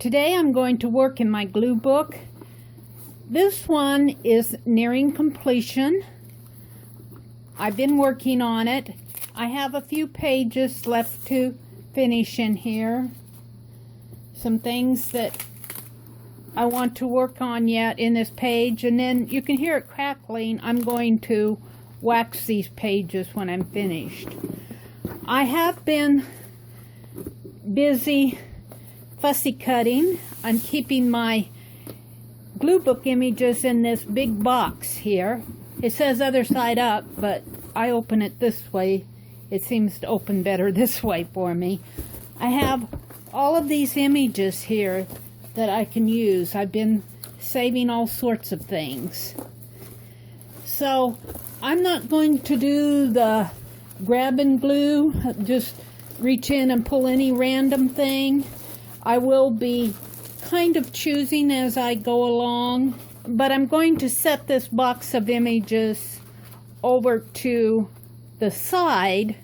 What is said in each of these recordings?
Today I'm going to work in my glue book. This one is nearing completion. I've been working on it. I have a few pages left to finish in here. Some things that I want to work on yet in this page, and then you can hear it crackling. I'm going to wax these pages when I'm finished. I have been busy fussy cutting. I'm keeping my glue book images in this big box here. It says other side up, but I open it this way. It seems to open better this way for me. I have all of these images here that I can use. I've been saving all sorts of things. So I'm not going to do the grab and glue, just reach in and pull any random thing. I will be kind of choosing as I go along, but I'm going to set this box of images over to the side,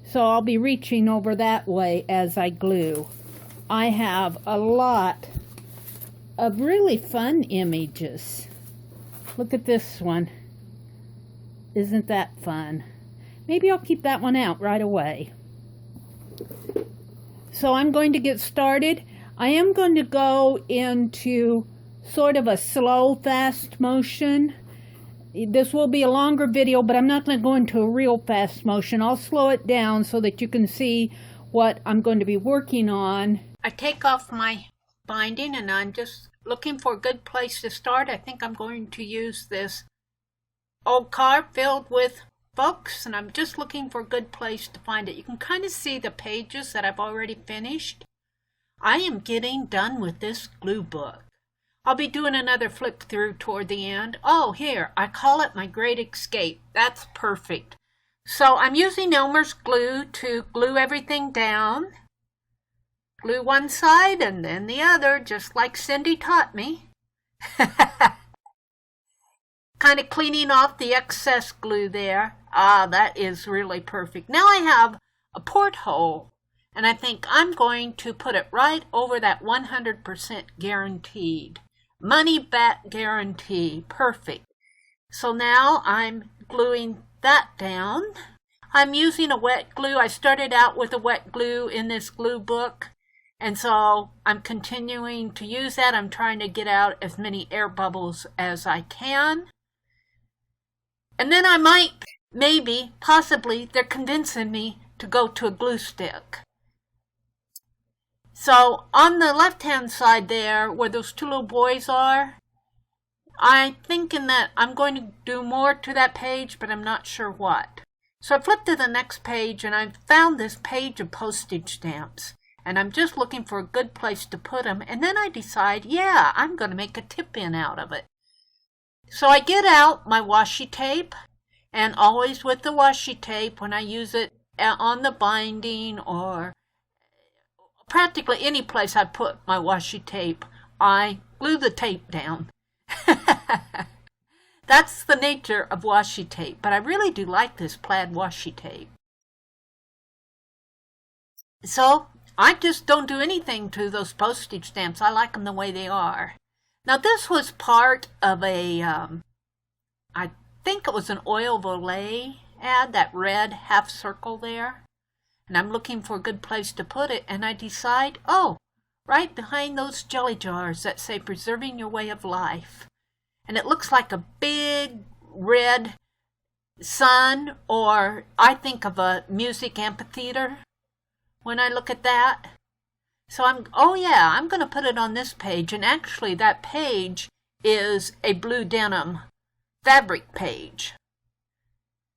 so I'll be reaching over that way as I glue. I have a lot of really fun images. Look at this one. Isn't that fun? Maybe I'll keep that one out right away. So I'm going to get started. I am going to go into sort of a slow, fast motion. This will be a longer video, but I'm not going to go into a real fast motion. I'll slow it down so that you can see what I'm going to be working on. I take off my binding and I'm just looking for a good place to start. I think I'm going to use this old card filled with books, and I'm just looking for a good place to find it. You can kind of see the pages that I've already finished. I am getting done with this glue book. I'll be doing another flip through toward the end. Oh, here, I call it my great escape. That's perfect. So I'm using Elmer's glue to glue everything down. Glue one side and then the other, just like Cindy taught me. Kind of cleaning off the excess glue there. Ah, that is really perfect. Now I have a porthole, and I think I'm going to put it right over that 100% guaranteed. Money back guarantee. Perfect. So now I'm gluing that down. I'm using a wet glue. I started out with a wet glue in this glue book, and so I'm continuing to use that. I'm trying to get out as many air bubbles as I can. And then I might, maybe, possibly, they're convincing me to go to a glue stick. So on the left-hand side there, where those two little boys are, I'm thinking that I'm going to do more to that page, but I'm not sure what. So I flipped to the next page, and I found this page of postage stamps. And I'm just looking for a good place to put them. And then I decide, yeah, I'm going to make a tip-in out of it. So I get out my washi tape, and always with the washi tape, when I use it on the binding or practically any place I put my washi tape, I glue the tape down. That's the nature of washi tape, but I really do like this plaid washi tape. So I just don't do anything to those postage stamps. I like them the way they are. Now this was part of a, I think it was an oil volet ad, that red half circle there. And I'm looking for a good place to put it, and I decide, oh, right behind those jelly jars that say preserving your way of life. And it looks like a big red sun, or I think of a music amphitheater when I look at that. So I'm going to put it on this page, and actually that page is a blue denim fabric page.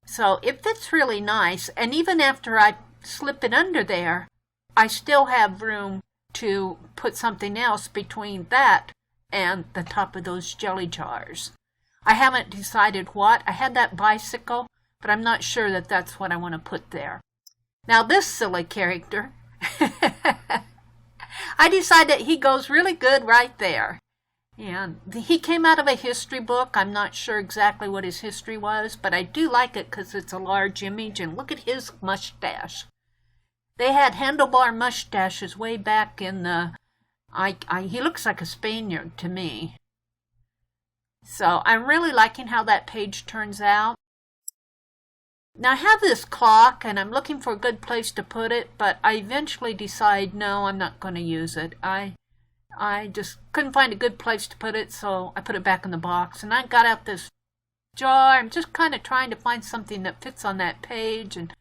So it fits really nice, and even after I slip it under there, I still have room to put something else between that and the top of those jelly jars. I haven't decided what. I had that bicycle, but I'm not sure that that's what I want to put there. Now this silly character, I decided that he goes really good right there. And he came out of a history book. I'm not sure exactly what his history was, but I do like it because it's a large image, and look at his mustache. They had handlebar mustaches way back in the He looks like a Spaniard to me. So I'm really liking how that page turns out. Now I have this clock and I'm looking for a good place to put it, but I eventually decide, no, I'm not going to use it. I just couldn't find a good place to put it, so I put it back in the box. And I got out this jar. I'm just kind of trying to find something that fits on that page, and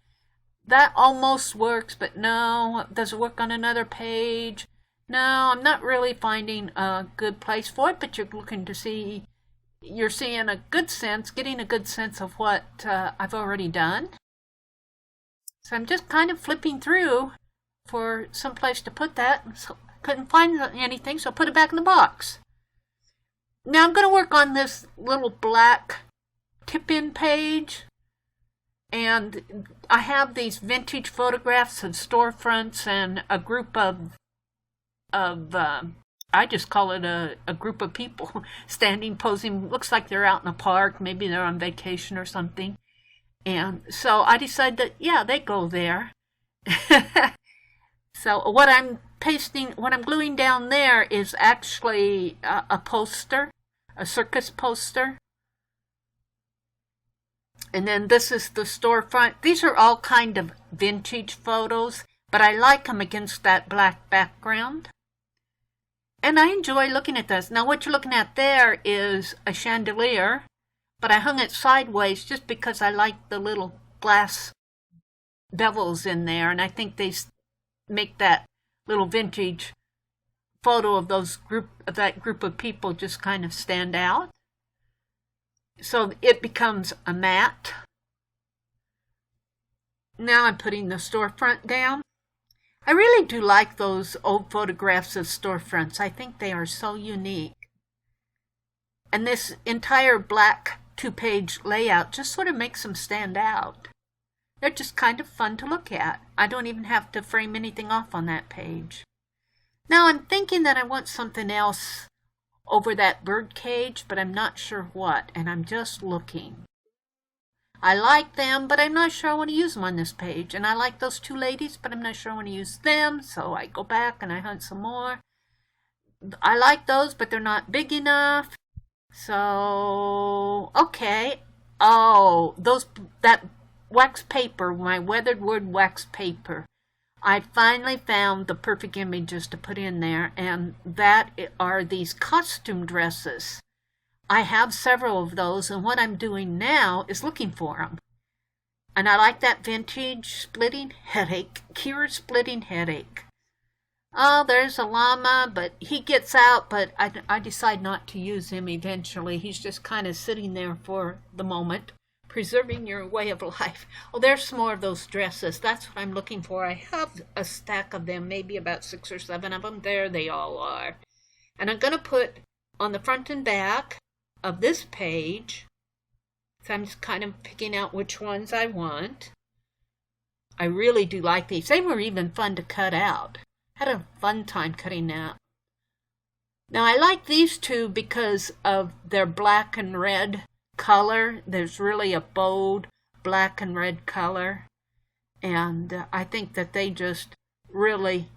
that almost works, but no. Does it work on another page? No, I'm not really finding a good place for it, but you're seeing a good sense, getting a good sense of what I've already done. So I'm just kind of flipping through for some place to put that. So couldn't find anything, so I put it back in the box. Now I'm going to work on this little black tip-in page. And I have these vintage photographs of storefronts and a group of I just call it a group of people standing, posing. Looks like they're out in a park. Maybe they're on vacation or something. And so I decided that, yeah, they go there. So what I'm gluing down there is actually a poster, a circus poster. And then this is the storefront. These are all kind of vintage photos, but I like them against that black background. And I enjoy looking at this. Now what you're looking at there is a chandelier, but I hung it sideways just because I like the little glass bevels in there, and I think they make that little vintage photo of that group of people just kind of stand out. So it becomes a mat. Now I'm putting the storefront down. I really do like those old photographs of storefronts. I think they are so unique. And this entire black 2-page layout just sort of makes them stand out. They're just kind of fun to look at. I don't even have to frame anything off on that page. Now I'm thinking that I want something else over that bird cage, but I'm not sure what, and I'm just looking. I like them, but I'm not sure I want to use them on this page. And I like those two ladies, but I'm not sure I want to use them, so I go back and I hunt some more. I like those, but they're not big enough. So, okay. Oh, that wax paper, my weathered wood wax paper. I finally found the perfect images to put in there, and that are these costume dresses. I have several of those, and what I'm doing now is looking for them. And I like that vintage splitting headache, Kira's splitting headache. Oh, there's a llama, but he gets out, but I decide not to use him eventually. He's just kind of sitting there for the moment, preserving your way of life. Oh, there's some more of those dresses. That's what I'm looking for. I have a stack of them, maybe about 6 or 7 of them. There they all are. And I'm going to put on the front and back of this page, so I'm just kind of picking out which ones I want. I really do like these. They were even fun to cut out. Had a fun time cutting that. Now I like these two because of their black and red color. There's really a bold black and red color, and I think that they just really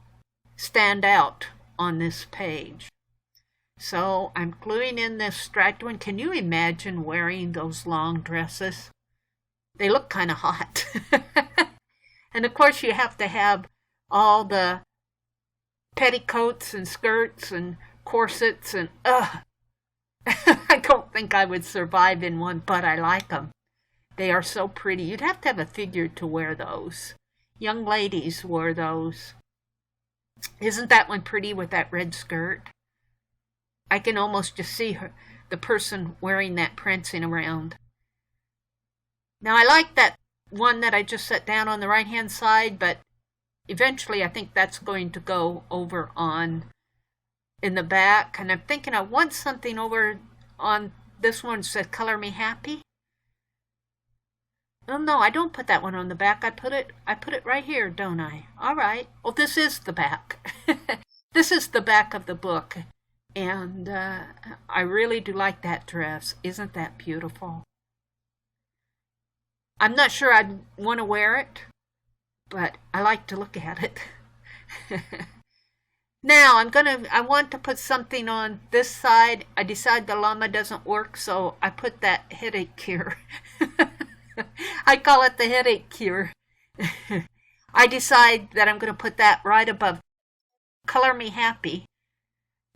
stand out on this page. So I'm gluing in this striped one. Can you imagine wearing those long dresses? They look kind of hot. And of course you have to have all the petticoats and skirts and corsets and I don't think I would survive in one, but I like them. They are so pretty. You'd have to have a figure to wear those. Young ladies wore those. Isn't that one pretty with that red skirt? I can almost just see the person wearing that prancing around. Now I like that one that I just set down on the right hand side, but eventually I think that's going to go over on in the back, and I'm thinking I want something over on this one that says color me happy. Oh no, I don't put that one on the back. I put it right here, don't I? All right. Well, this is the back. This is the back of the book, and I really do like that dress. Isn't that beautiful? I'm not sure I'd want to wear it, but I like to look at it. Now I want to put something on this side. I decide the llama doesn't work, so I put that headache cure. I call it the headache cure. I decide that I'm going to put that right above Color Me Happy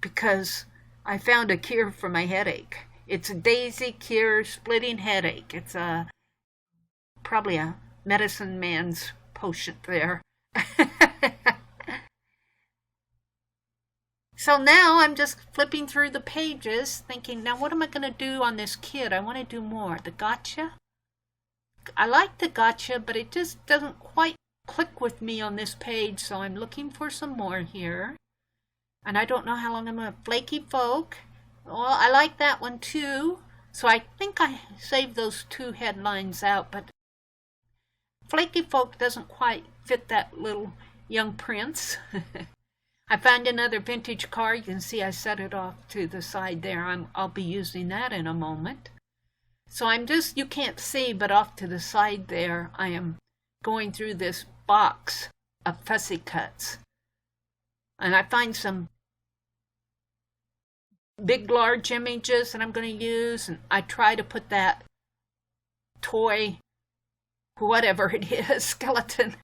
because I found a cure for my headache. It's a Daisy Cure Splitting Headache. It's probably a medicine man's potion there. So now I'm just flipping through the pages thinking, now what am I going to do on this kid? I want to do more. The gotcha. I like the gotcha, but it just doesn't quite click with me on this page, so I'm looking for some more here. And I don't know how long I'm going to Flaky Folk. Well, I like that one too. So I think I saved those two headlines out, but Flaky Folk doesn't quite fit that little young prince. I found another vintage car. You can see I set it off to the side there. I'll be using that in a moment. So I'm just, you can't see, but off to the side there, I am going through this box of fussy cuts. And I find some big, large images that I'm going to use, and I try to put that toy, whatever it is, skeleton,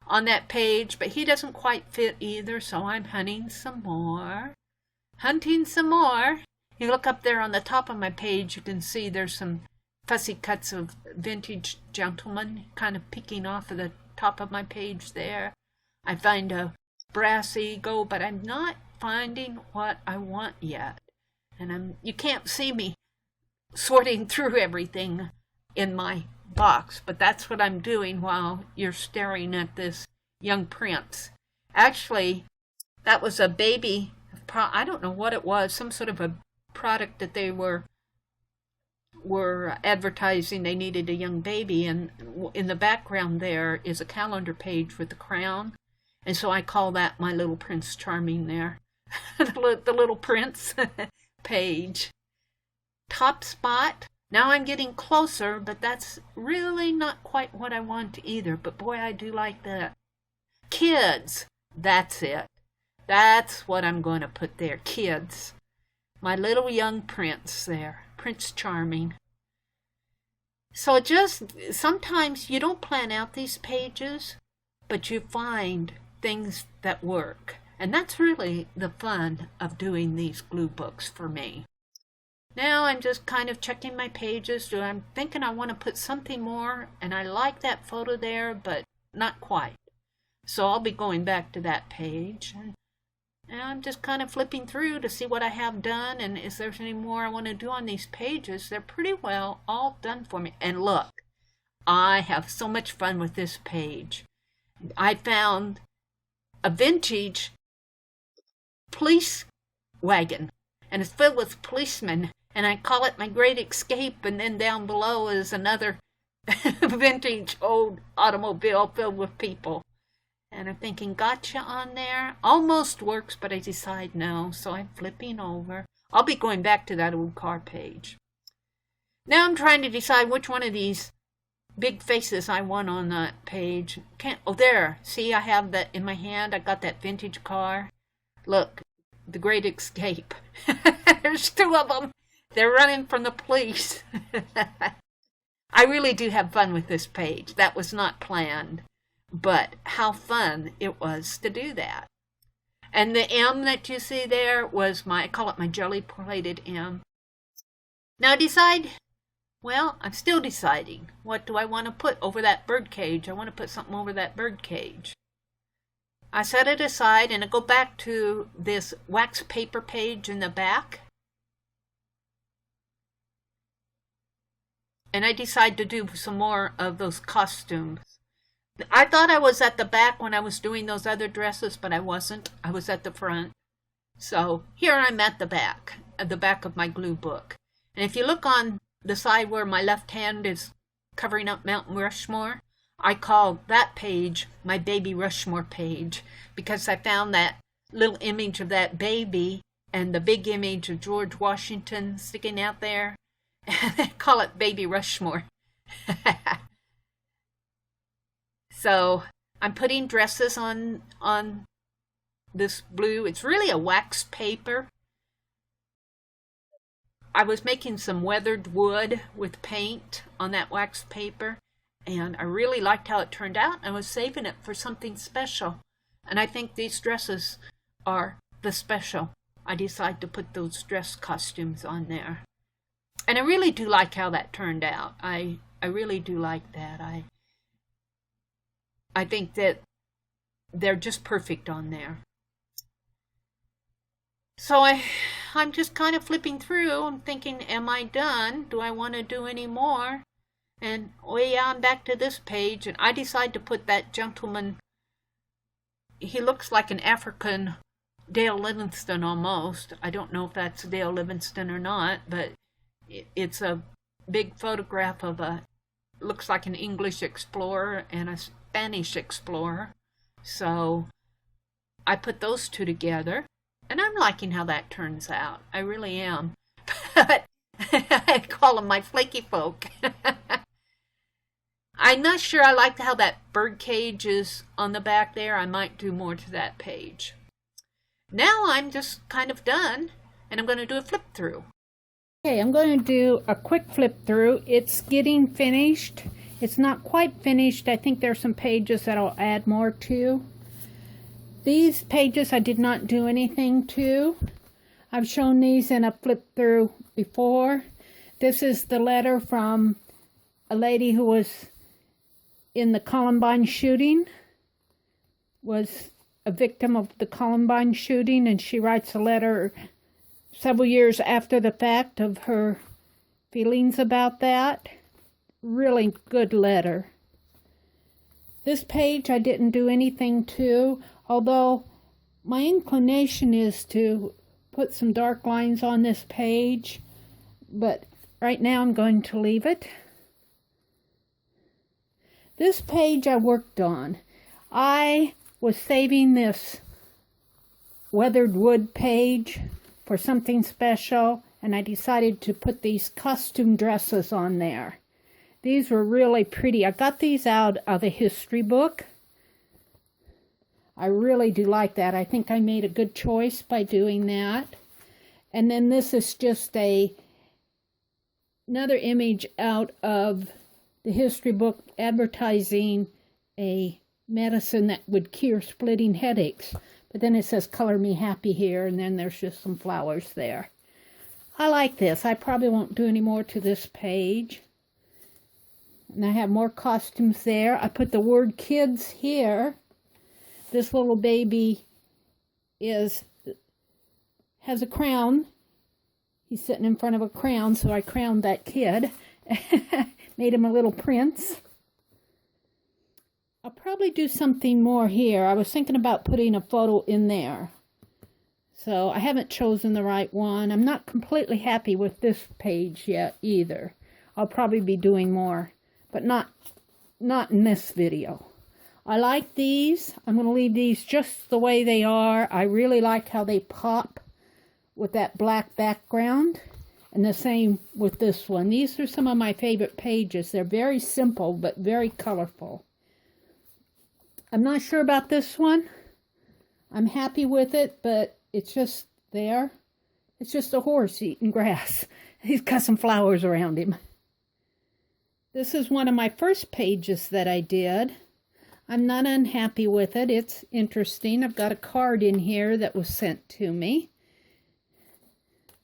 on that page, but he doesn't quite fit either, so I'm hunting some more. You look up there on the top of my page, you can see there's some fussy cuts of vintage gentlemen kind of peeking off of the top of my page there. I find a brass eagle, but I'm not finding what I want yet. And you can't see me sorting through everything in my box, but that's what I'm doing while you're staring at this young prince. Actually, that was a baby, I don't know what it was, some sort of a product that they were advertising. They needed a young baby, and in the background there is a calendar page with the crown, and so I call that my little Prince Charming there. The little prince page. Top spot. Now I'm getting closer, but that's really not quite what I want either. But boy, I do like that. Kids. That's it. That's what I'm going to put there. Kids. My little young prince there. Prince Charming. So sometimes you don't plan out these pages, but you find things that work. And that's really the fun of doing these glue books for me. Now I'm just kind of checking my pages. I'm thinking I want to put something more, and I like that photo there, but not quite. So I'll be going back to that page. And I'm just kind of flipping through to see what I have done, and if there's any more I want to do on these pages. They're pretty well all done for me. And look, I have so much fun with this page. I found a vintage police wagon, and it's filled with policemen, and I call it my Great Escape, and then down below is another vintage old automobile filled with people. And I'm thinking, gotcha on there. Almost works, but I decide no, so I'm flipping over. I'll be going back to that old car page. Now I'm trying to decide which one of these big faces I want on that page. Oh, there. See, I have that in my hand. I got that vintage car. Look, the Great Escape. There's two of them. They're running from the police. I really do have fun with this page. That was not planned, but how fun it was to do that. And the M that you see there was I call it my jelly-plated M. Now I'm still deciding. What do I want to put over that bird cage? I want to put something over that bird cage. I set it aside, and I go back to this wax paper page in the back. And I decide to do some more of those costumes. I thought I was at the back when I was doing those other dresses, but I wasn't. I was at the front. So here I'm at the back of my glue book. And if you look on the side where my left hand is covering up Mount Rushmore, I call that page my Baby Rushmore page, because I found that little image of that baby and the big image of George Washington sticking out there. And I call it Baby Rushmore. So I'm putting dresses on this blue. It's really a wax paper. I was making some weathered wood with paint on that wax paper, and I really liked how it turned out. I was saving it for something special, and I think these dresses are the special. I decided to put those dress costumes on there, and I really do like how that turned out. I really do like that. I think that they're just perfect on there. So I'm just kind of flipping through and thinking, am I done? Do I want to do any more? And oh yeah, I'm back to this page, and I decide to put that gentleman. He looks like an African Dale Livingston almost. I don't know if that's Dale Livingston or not, but it's a big photograph of looks like an English explorer and a Spanish explorer. So I put those two together. And I'm liking how that turns out. I really am. But I call them my flaky folk. I'm not sure I like how that bird cage is on the back there. I might do more to that page. Now I'm just kind of done, and I'm going to do a flip through. Okay, I'm going to do a quick flip through. It's getting finished. It's not quite finished. I think there's some pages that I'll add more to. These pages I did not do anything to. I've shown these in a flip through before. This is the letter from a lady who was in the Columbine shooting, was a victim of the Columbine shooting, and she writes a letter several years after the fact of her feelings about that. Really good letter. This page I didn't do anything to, although my inclination is to put some dark lines on this page, but right now I'm going to leave it. This page I worked on. I was saving this weathered wood page for something special, and I decided to put these costume dresses on there. These were really pretty. I got these out of a history book. I really do like that. I think I made a good choice by doing that. And then this is just another image out of the history book advertising a medicine that would cure splitting headaches. But then it says, "Color me happy" here, and then there's just some flowers there. I like this. I probably won't do any more to this page. And I have more costumes there. I put the word kids here. This little baby has a crown. He's sitting in front of a crown, so I crowned that kid. Made him a little prince. I'll probably do something more here. I was thinking about putting a photo in there. So I haven't chosen the right one. I'm not completely happy with this page yet either. I'll probably be doing more, but not in this video. I like these. I'm going to leave these just the way they are. I really like how they pop with that black background. And the same with this one. These are some of my favorite pages. They're very simple, but very colorful. I'm not sure about this one. I'm happy with it, but it's just there. It's just a horse eating grass. He's got some flowers around him. This is one of my first pages that I did. I'm not unhappy with it. It's interesting. I've got a card in here that was sent to me.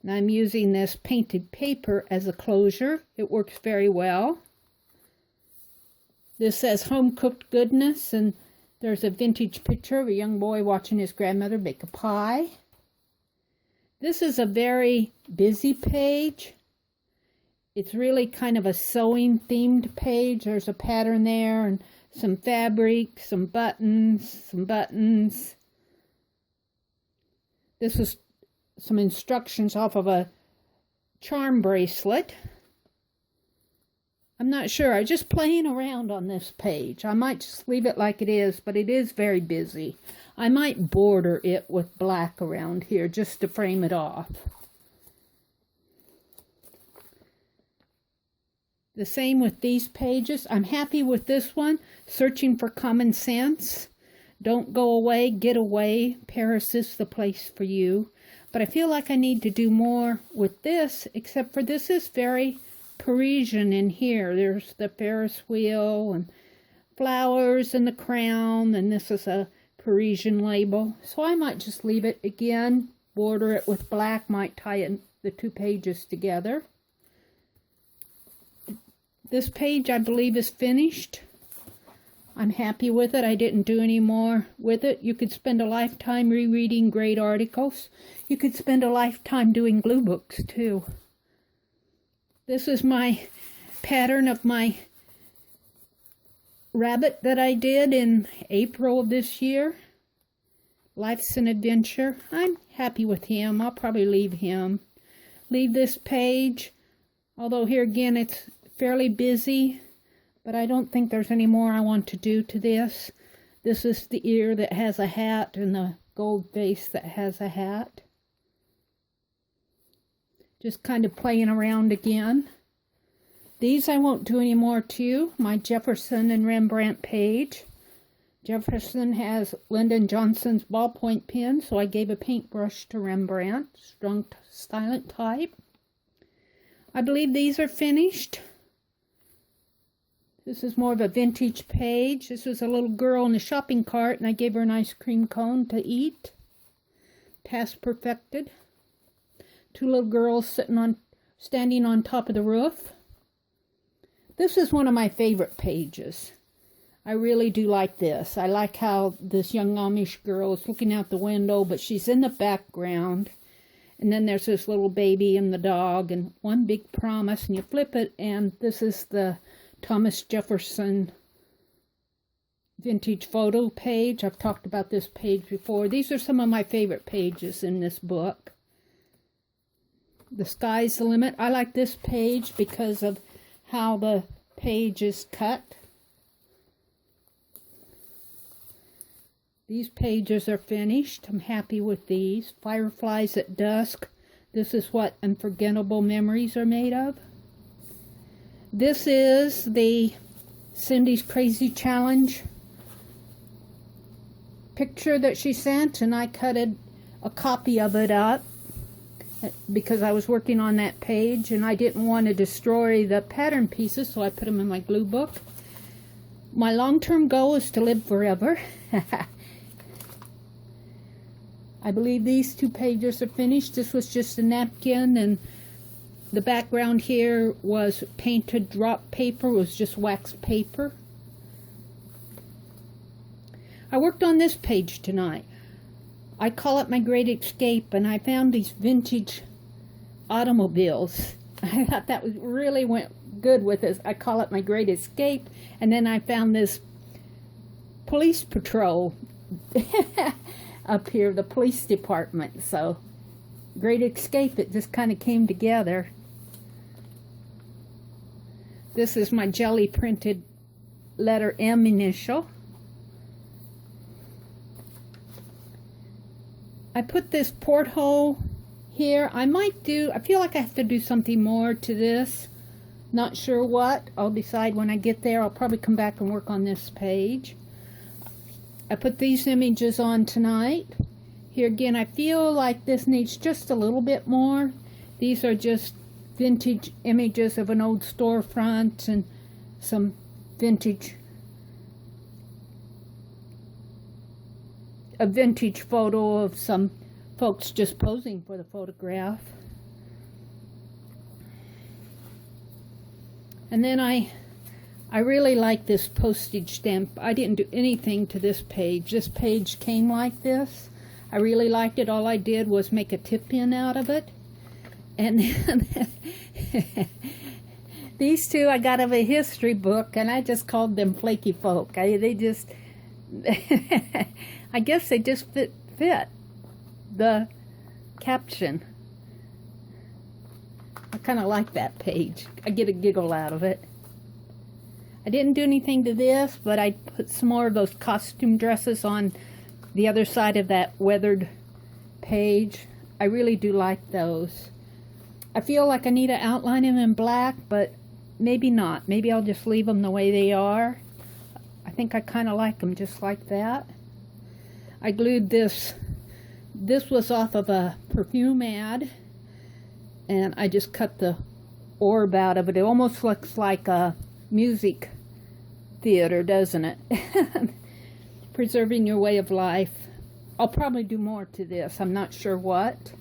And I'm using this painted paper as a closure. It works very well. This says home cooked goodness, and there's a vintage picture of a young boy watching his grandmother bake a pie. This is a very busy page. It's really kind of a sewing themed page. There's a pattern there and some fabric, some buttons. This is some instructions off of a charm bracelet. I'm not sure. I'm just playing around on this page. I might just leave it like it is, but it is very busy. I might border it with black around here just to frame it off. The same with these pages. I'm happy with this one, Searching for Common Sense. Don't go away, get away. Paris is the place for you. But I feel like I need to do more with this, except for this is very Parisian in here. There's the Ferris wheel and flowers and the crown, and this is a Parisian label. So I might just leave it again, border it with black, might tie it, the two pages together. This page I believe is finished. I'm happy with it. I didn't do any more with it. You could spend a lifetime rereading great articles. You could spend a lifetime doing glue books too. This is my pattern of my rabbit that I did in April of this year. Life's an adventure. I'm happy with him. I'll probably leave him. Leave this page. Although here again it's fairly busy. But I don't think there's any more I want to do to this. This is the ear that has a hat and the gold face that has a hat. Just kind of playing around again. These I won't do any more too. My Jefferson and Rembrandt page. Jefferson has Lyndon Johnson's ballpoint pen, so I gave a paintbrush to Rembrandt. Strong silent type. I believe these are finished. This is more of a vintage page. This was a little girl in a shopping cart, and I gave her an ice cream cone to eat. Task perfected. Two little girls standing on top of the roof. This is one of my favorite pages. I really do like this. I like how this young Amish girl is looking out the window, but she's in the background. And then there's this little baby and the dog, and one big promise, and you flip it, and this is the Thomas Jefferson vintage photo page. I've talked about this page before. These are some of my favorite pages in this book. The Sky's the Limit. I like this page because of how the page is cut. These pages are finished. I'm happy with these. Fireflies at Dusk. This is what unforgettable memories are made of. This is the Cindy's Crazy Challenge picture that she sent, and I cut a copy of it up because I was working on that page, and I didn't want to destroy the pattern pieces, so I put them in my glue book. My long-term goal is to live forever. I believe these two pages are finished. This was just a napkin, and the background here was painted drop paper. It was just wax paper. I worked on this page tonight. I call it my Great Escape, and I found these vintage automobiles. I thought that really went good with this. I call it my Great Escape, and then I found this police patrol up here, the police department. So, Great Escape, it just kind of came together. This is my jelly printed letter M initial. I put this porthole here. I feel like I have to do something more to this. Not sure what. I'll decide when I get there. I'll probably come back and work on this page. I put these images on tonight. Here again, I feel like this needs just a little bit more. These are just vintage images of an old storefront and some a vintage photo of some folks just posing for the photograph. And then I really like this postage stamp. I didn't do anything to this page. This page came like this. I really liked it. All I did was make a tip pin out of it. And then these two I got out of a history book, and I just called them Flaky Folk. I guess they just fit the caption. I kind of like that page. I get a giggle out of it. I didn't do anything to this, but I put some more of those costume dresses on the other side of that weathered page. I really do like those. I feel like I need to outline them in black, but maybe not. Maybe I'll just leave them the way they are. I think I kind of like them just like that. I glued this. This was off of a perfume ad, and I just cut the orb out of it. It almost looks like a music theater, doesn't it? Preserving your way of life. I'll probably do more to this. I'm not sure what.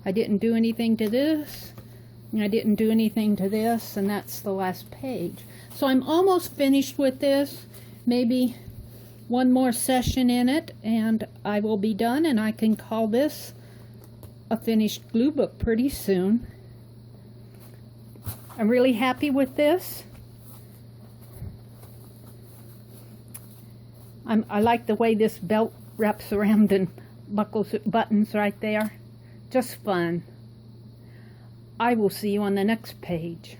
I didn't do anything to this, and I didn't do anything to this, and that's the last page. So I'm almost finished with this. Maybe one more session in it, and I will be done, and I can call this a finished glue book pretty soon. I'm really happy with this. I like the way this belt wraps around and buckles buttons right there. Just fun. I will see you on the next page.